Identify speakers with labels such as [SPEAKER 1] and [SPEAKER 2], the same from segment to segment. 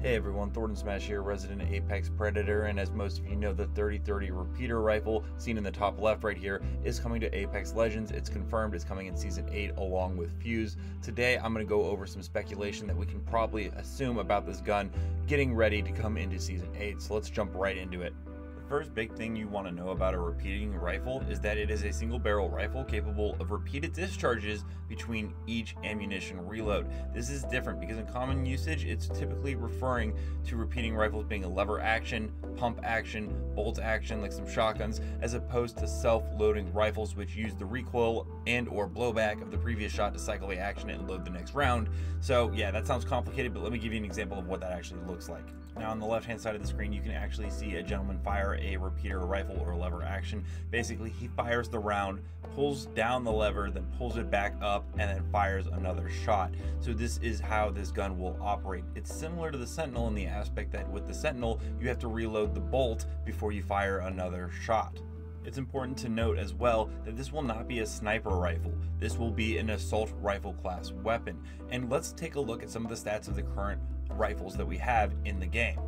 [SPEAKER 1] Hey everyone, Thornton Smash here, resident Apex Predator, and as most of you know, the 30-30 repeater rifle, seen in the top left right here, is coming to Apex Legends. It's confirmed it's coming in Season 8 along with Fuse. Today I'm going to go over some speculation that we can probably assume about this gun getting ready to come into Season 8, so let's jump right into it. First big thing you want to know about a repeating rifle is that it is a single barrel rifle capable of repeated discharges between each ammunition reload. This is different because in common usage it's typically referring to repeating rifles being a lever action, pump action, bolt action like some shotguns, as opposed to self-loading rifles which use the recoil and or blowback of the previous shot to cycle the action and load the next round. So yeah, that sounds complicated, but let me give you an example of what that actually looks like. Now on the left hand side of the screen you can actually see a gentleman fire a repeater rifle or lever action. Basically he fires the round, pulls down the lever, then pulls it back up and then fires another shot. So this is how this gun will operate. It's similar to the Sentinel in the aspect that with the Sentinel you have to reload the bolt before you fire another shot. It's important to note as well that this will not be a sniper rifle. This will be an assault rifle class weapon. And let's take a look at some of the stats of the current rifles that we have in the game.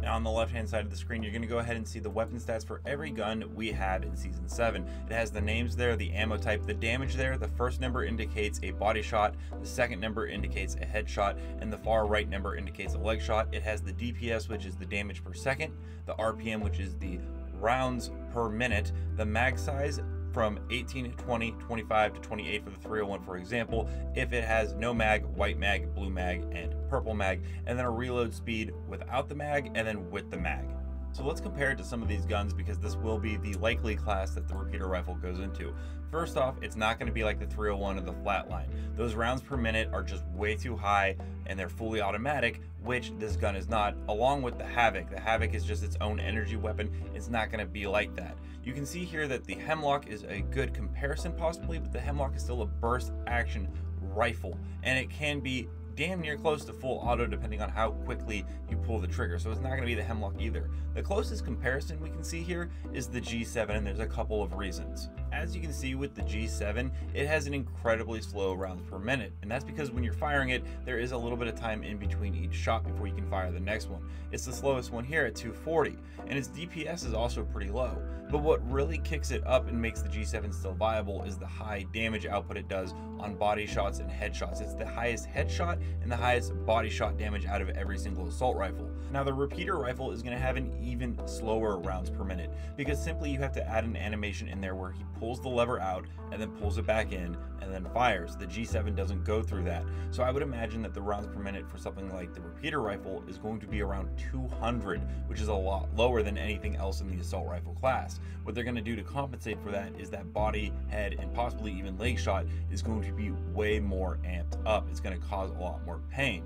[SPEAKER 1] Now on the left hand side of the screen you're going to go ahead and see the weapon stats for every gun we have in Season 7. It has the names there, the ammo type, the damage there. The first number indicates a body shot, the second number indicates a headshot, and the far right number indicates a leg shot. It has the DPS, which is the damage per second, the RPM, which is the rounds per minute, the mag size from 18, 20, 25 to 28 for the 301 for example, if it has no mag, white mag, blue mag, and purple mag, and then a reload speed without the mag and then with the mag. So let's compare it to some of these guns because this will be the likely class that the repeater rifle goes into. First off, it's not going to be like the 301 or the flatline. Those rounds per minute are just way too high and they're fully automatic, which this gun is not, along with the Havoc. The Havoc is just its own energy weapon. It's not going to be like that. You can see here that the Hemlock is a good comparison possibly, but the Hemlock is still a burst action rifle and it can be damn near close to full auto depending on how quickly you pull the trigger, so it's not going to be the Hemlock either. The closest comparison we can see here is the G7, and there's a couple of reasons. As you can see with the G7, it has an incredibly slow rounds per minute, and that's because when you're firing it there is a little bit of time in between each shot before you can fire the next one. It's the slowest one here at 240, and its DPS is also pretty low. But what really kicks it up and makes the G7 still viable is the high damage output it does on body shots and headshots. It's the highest headshot and the highest body shot damage out of every single assault rifle. Now the repeater rifle is going to have an even slower rounds per minute because simply you have to add an animation in there where he pulls the lever out and then pulls it back in and then fires. The G7 doesn't go through that. So I would imagine that the rounds per minute for something like the repeater rifle is going to be around 200, which is a lot lower than anything else in the assault rifle class. What they're going to do to compensate for that is that body, head, and possibly even leg shot is going to be way more amped up. It's going to cause a lot more pain.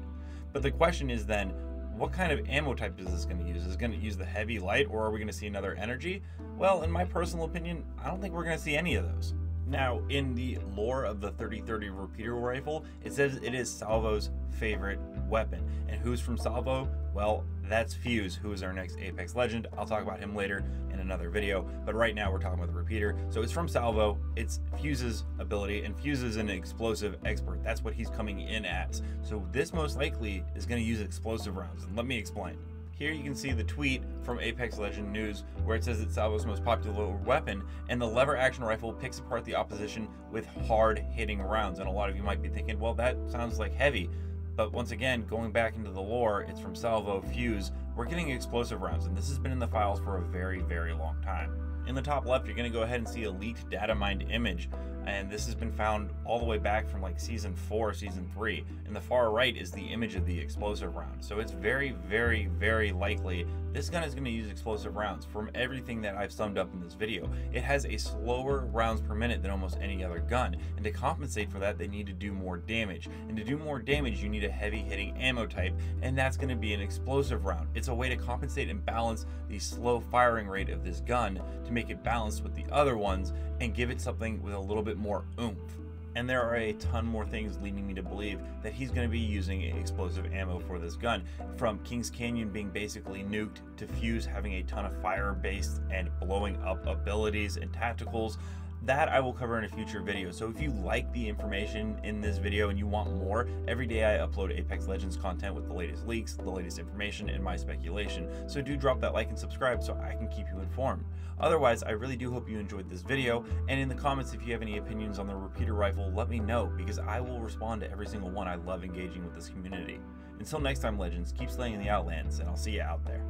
[SPEAKER 1] But the question is then, what kind of ammo type is this going to use? Is it going to use the heavy light, or are we going to see another energy? Well, in my personal opinion, I don't think we're going to see any of those. Now, in the lore of the 30-30 repeater rifle, it says it is Salvo's favorite weapon. And who's from Salvo? Well, that's Fuse, who is our next Apex Legend. I'll talk about him later in another video, but right now we're talking about the repeater. So it's from Salvo, it's Fuse's ability, and Fuse is an explosive expert. That's what he's coming in as. So this most likely is going to use explosive rounds, and let me explain. Here you can see the tweet from Apex Legend News where it says it's Salvo's most popular weapon, and the lever action rifle picks apart the opposition with hard hitting rounds. And a lot of you might be thinking, well, that sounds like heavy. But once again, going back into the lore, it's from Salvo, Fuse, we're getting explosive rounds, and this has been in the files for a very, very long time. In the top left, you're going to go ahead and see a leaked data mined image, and this has been found all the way back from like Season 4, Season 3. In the far right is the image of the explosive round. So it's very, very, very likely this gun is going to use explosive rounds. From everything that I've summed up in this video, it has a slower rounds per minute than almost any other gun, and to compensate for that they need to do more damage, and to do more damage you need a heavy hitting ammo type, and that's going to be an explosive round. It's a way to compensate and balance the slow firing rate of this gun to make it balanced with the other ones and give it something with a little bit more oomph. And there are a ton more things leading me to believe that he's going to be using explosive ammo for this gun, from Kings Canyon being basically nuked to Fuse having a ton of fire-based and blowing up abilities and tacticals. That I will cover in a future video. So if you like the information in this video and you want more, every day I upload Apex Legends content with the latest leaks, the latest information, and my speculation. So do drop that like and subscribe so I can keep you informed. Otherwise, I really do hope you enjoyed this video, and in the comments if you have any opinions on the repeater rifle, let me know, because I will respond to every single one. I love engaging with this community. Until next time, Legends, keep slaying the Outlands, and I'll see you out there.